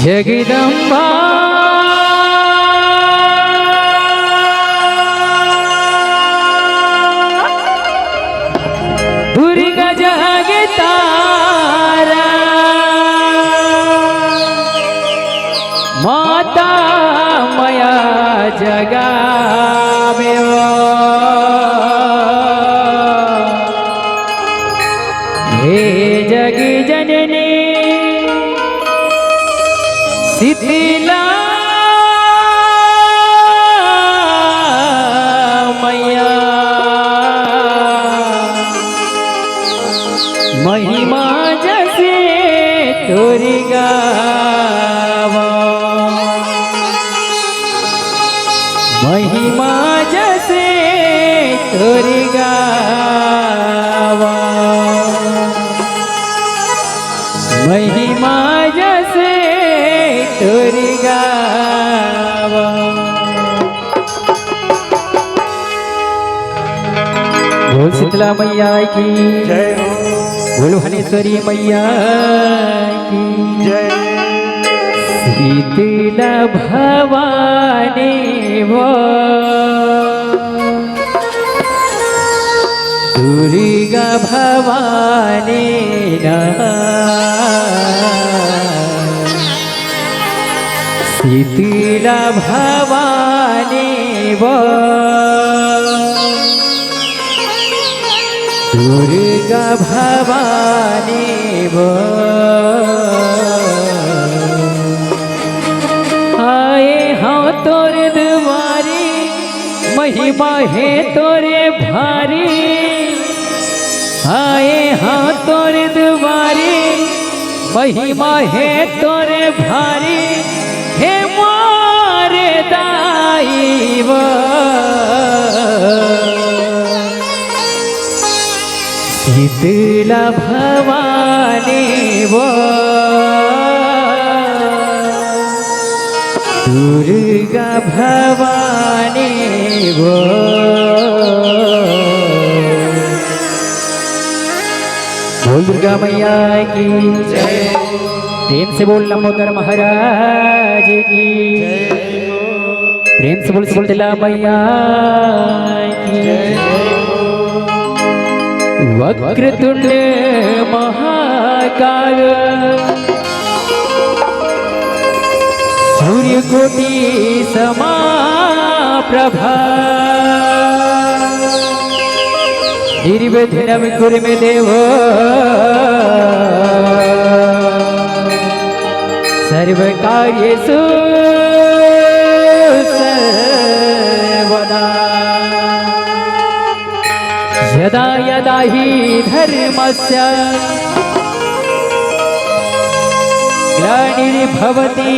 जगदम्बा दुर्गा जगतारा माता मया जगावे हे जग जननी शीतला मैया महिमा जैसे तोरी गावा महिमा जैसे तोरी गावा महिमा जैसे तोरी गावा बोल शीतला मैया की जय हो। बोलो हनेश्वरी मैया की जय। शीतला भवानी वो दुर्गा भवानी ना शीतला भवानी वो दुर्गा भवानी वो आए हाँ तोरे द्वारी महिमा है तोरे भारी आए हाँ तोरे द्वारी महिमा है तोरे भारी हे मारे दाईव शीतला भवानी वो दुर्गा भवानी वो बोल दुर्गा मैया की जय। प्रेम से बोल लंबोदर महाराज की प्रेम से बोल शीतला मैया की वक्रतुंड महाकाय सूर्यकोटि समाप्रभा निर्विघ्नं कुरु मे देव सर्वकार्येषु सर्वदा यदा यदा हि धर्मस्य ग्लानिर्भवति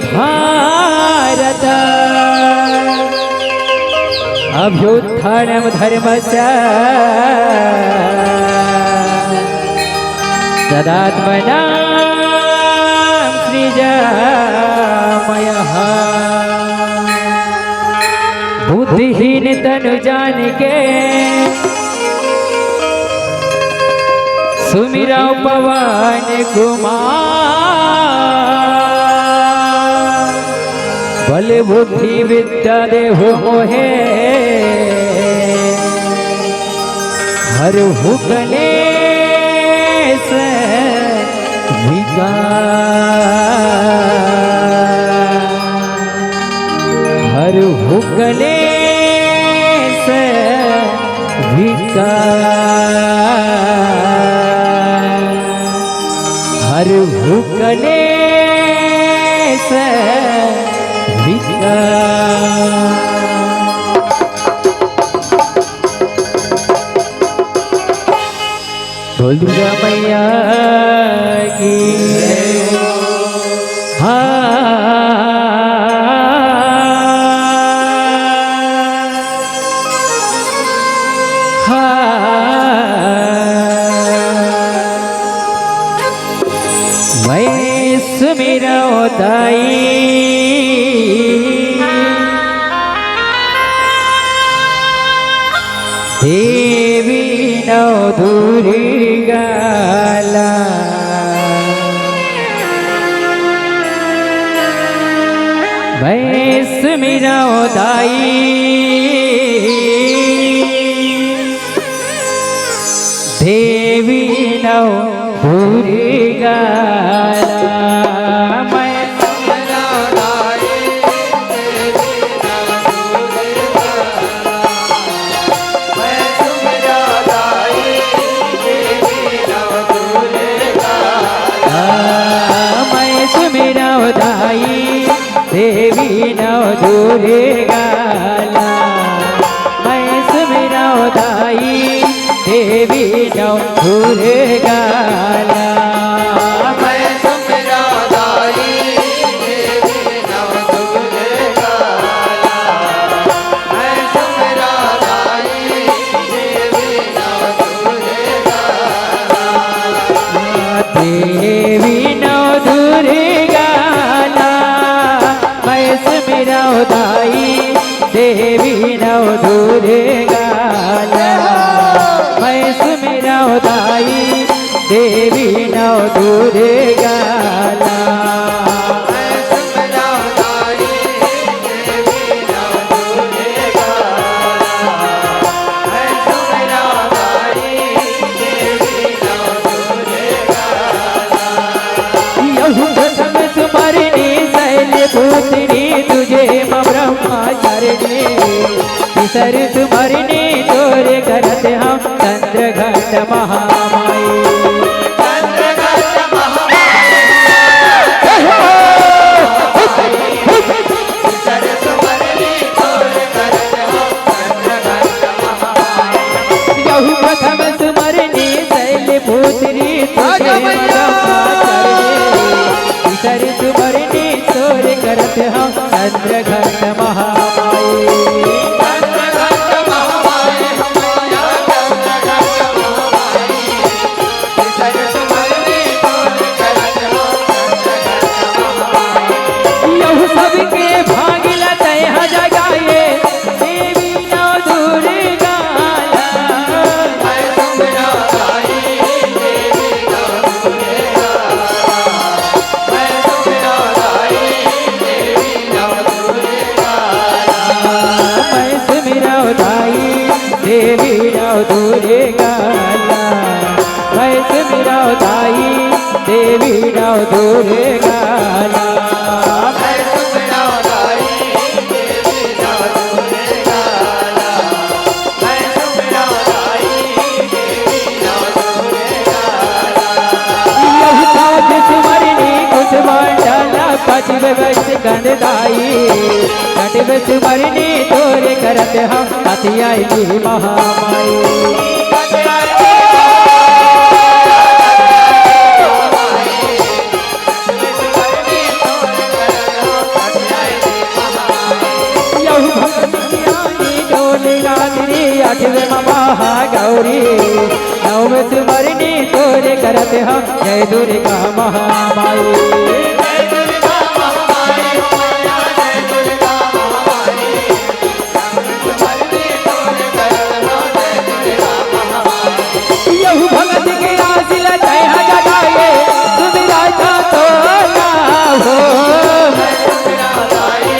भारत अभ्युत्थानं धर्मस्य तदात्मनां सृजामयः बुद्धिहीन तनु जान के सुमिरा पवन कुमार बल बुद्धि विद्या देहु मोहे हर हुकलेश विकार हर हुकलेश विकार हर हुकलेश विकार बोल दुर्गा मैया की मैं सुमिरा दाई देवी नौ दुर्गाला भैंस मेरा दाई देवी नौ पूरी गाला देवी नव दूरे गाला मैं सुमेरा दाई देवी नव दूरे गाला मैं सुमेरा दाई देवी नव दूरे गाला मैं सुमेरा दाई देवी नव दूरे गाला देवी नव दूरे मेरा दाई देवी नव दूरे गाला मैं सुमेरा दाई देवी नव दूरे गाला मैं सुमेरा दाई देवी नव दूरे गाला मैं सुमेरा दाई देवी नव दूरे गाला यहू प्रथम सुमरनी शैल पुत्री तुझे ब्रह्मचारिणी सर सुमरनी तोरे करत हम चंद्र घट महामाई चंद्र घट महामाई सर सुमरनी तोरे करत हम चंद्र घट महामाई यहू प्रथम सुमरनी शैल पुत्री तुझे ब्रह्मचारिणी सर सुमरनी तोरे करत हम चंद्र घट महामाई चंद्र घट महामाई हमारा चंद्र घट महामाई सर सुमरनी तोरे करत हम चंद्र घट महामाई यहू सबके भागिला तय जगाए देवी नव दूरे गाला मैं सुमेरा दाई देवी नव दूरे गाला मैं सुमेरा दाई देवी नव दूरे गाला मैं सुमेरा दाई देवी नव दूरे गाला मैं सुमेरा दाई देवी नव दूरे गाला मैं सुमेरा दाई देवी नव दूरे गाला मैं सुमेरा दाई देवी नव दूरे गाला यहू साध सुमरनी कुछ मंडला पचिव वश गंधदाई कटिव सुमरनी तोरे करत हम अतियाई महामाई गौरी नव सुमरनी तोरे करत हम जय दुर्गा महामाई जय दुर्गा महामाई हमारा जय दुर्गा महामाई सुमरनी तोरे करत हम जय दुर्गा महामाई यहू भगत के आसिल जय जगाए सुमिरा था तो ना हो मैं सुमेरा दाई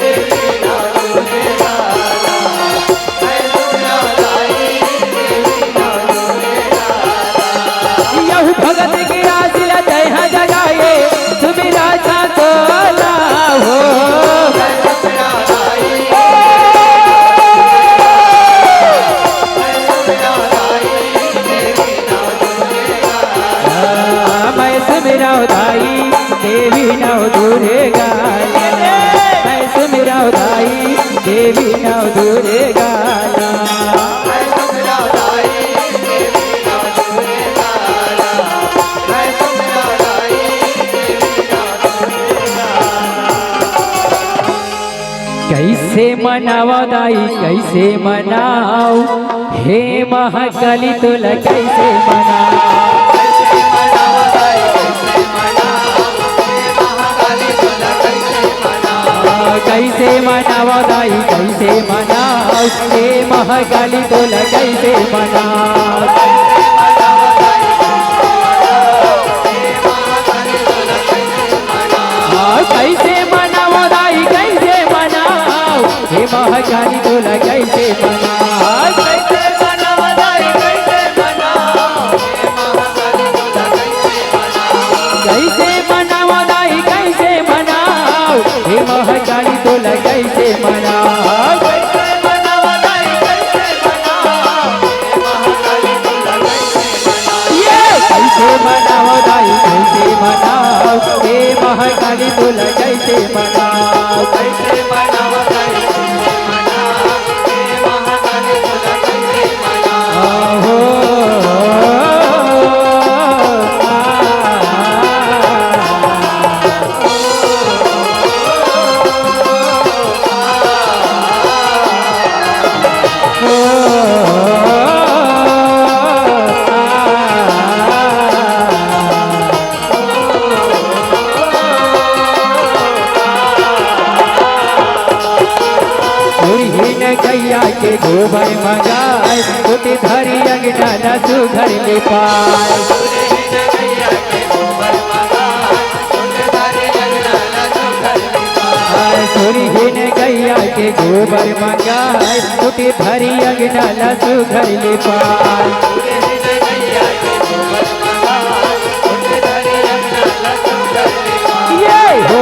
देवी नव दूरे गाला मैं सुमेरा दाई देवी नव दूरे गाला यहू भगत के आसिल जय जगाए सुमिरा था तो ना हो मैं सुमेरा दाई मैं सुमेरा दाई देवी नव दूरे गाला मैं सुमिरा दाई देवी नव दूरे गाला मैं सुमिरा दाई देवी नव दूरे गाला मैं सुमेरा दाई देवी नव दूरे गाला मैं सुमेरा दाई देवी नव दूरे गाला कैसे मनावा दाई कैसे मनाओ हे महाकाली तुला कैसे मनाओ कैसे मनावा दाई कैसे मनाओ हे महाकाली तुला कैसे मनाओ कैसे मनावा दाई कैसे मनाओ हे महाकाली तुला कैसे मनाओ कैसे मनावा दाई कैसे मनाओ हे महाकाली तुला कैसे मनाओ कैसे मनावा दाई कैसे हे महाकाली तोला कैसे मनाओ कैसे मनाओ दाई कैसे मनाओ हे महाकाली तोला कैसे मनाओ कैसे मनाओ दाई कैसे मनाओ हे महाकाली तोला कैसे मनाओ कैसे मनाओ दाई कैसे मनाओ हे महाकाली तोला कैसे मनाओ ये कैसे मनाओ दाई कैसे मनाओ हे महाकाली तोला कैसे मनाओ कैसे मनाओ दाई कैसे मनाओ हे महाकाली तोला कैसे मनाओ हो गैया के गोबर मंगाए छोटी धरी अंगना सुघर ले पाए गैया के गोबर मंगाए छोटे धारे लगना न सुघर निकाल छोरी हिन गैया के गोबर मंगाए छोटी धरी अंगना सुघर ले पाए गैया के गोबर मंगाए छोटे धारे लगना न सुघर निकाल ये हो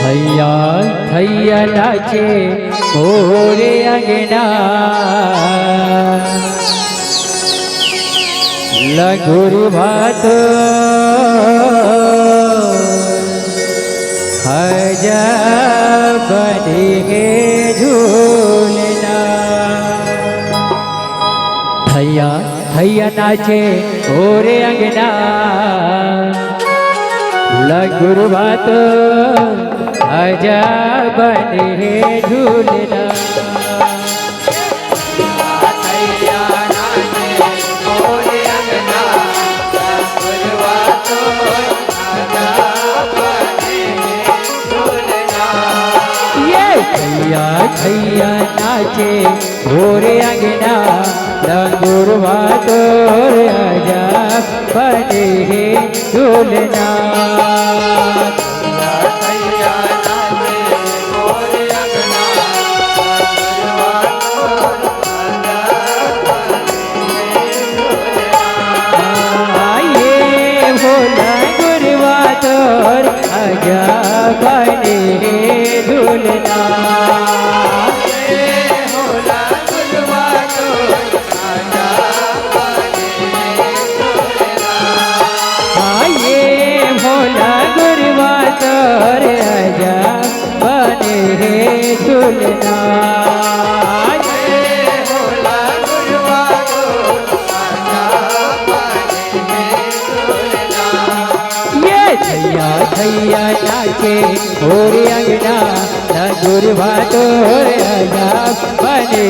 थैया थैया नाचे मोरे अंगना लगुरु भात हजा बनी गे झूलना थैया थैया नाचे मोरे अंगना लगुरु भात आजा बने झूलना थैया नाचे मोरे अंगना गुरुवा तो आजा बने झूलना ये थैया थैया नाचे भोरे अंगना लगुरु भात आजा बने झूलना थैया नाचे मोरे अंगना गुरुवा तो ये भोला गुरुवा तोर आजा बने झूलना होला गुरुवा तो आजा बने झूलना ये भोला गुरुवा तोर आजा बने झूलना होला गुरुवा तो आजा बने झूलना ये थैया थैया नाचे भोरे अंगना गुरुवा तोर आजा बने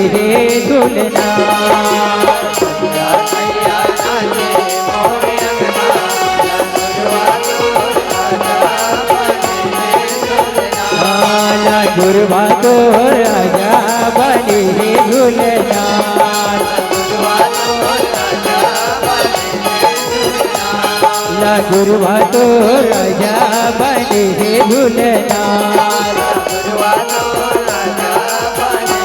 झूलना थैया नाचे मोरे अंगना गुरुवा तो आजा बने झूलना गुरुवा तोर आजा बने झूलना गुरुवा तो आजा बने झूलना गुरुवा तोर आजा बने झूलना गुरुवा तो आजा बने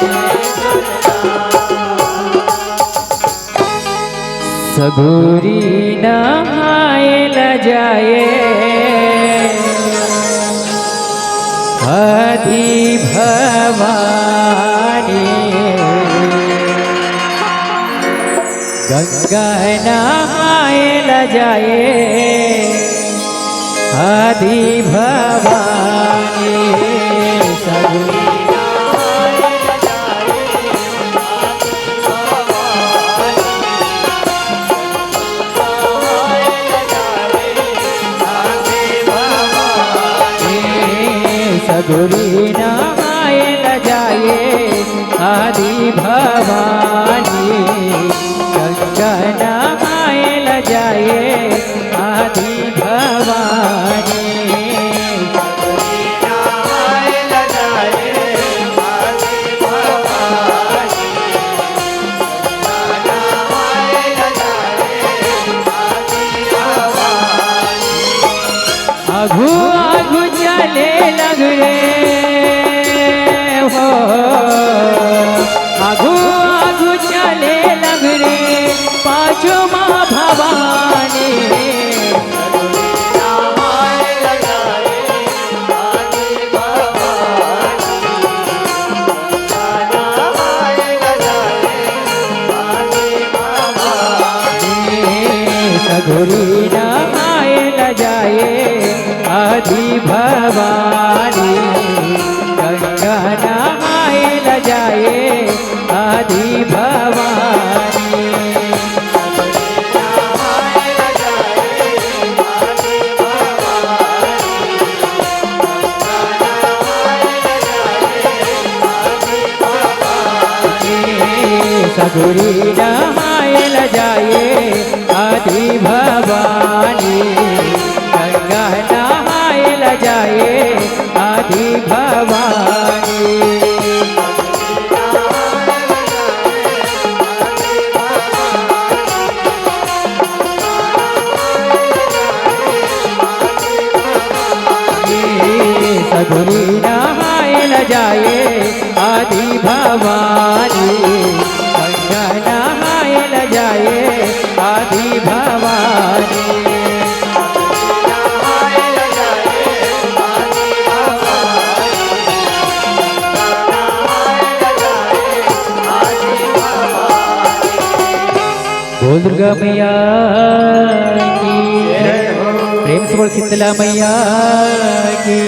सबूरी नहाए ल जाए आदि भवानी गंगा नहाए ल जाए आदि भवानी सबूरी सगुरी नहाए ल जाए आदि भवानी गंगा नहायल जाए आदि भवानी नहायल जाए आदि भवानी नहायल जाए आदि भवानी आघू आघू चले लग रे हो आघू आघू चले लग रे पाछो माँ भवानी नहायल जाए आदि भवानी नहायल जाए आदि भवानी सगुरी नहायल जाए आदि भवानी गंगा नहायल जाए आदि भवानी नहायल जाए आदि भवानी नहायल जाए आदि भवानी सगुरी नहायल जाए आदि भवानी गंगा नहायल जाए आदि भवानी सगुरी नहायल जाए आदि भवानी गंगा नहायल जाए आदि भवानी नहायल जाए आदि भवानी नहायल जाए आदि भवानी बोल दुर्गा मैया की प्रेम से बोल शीतला मैया की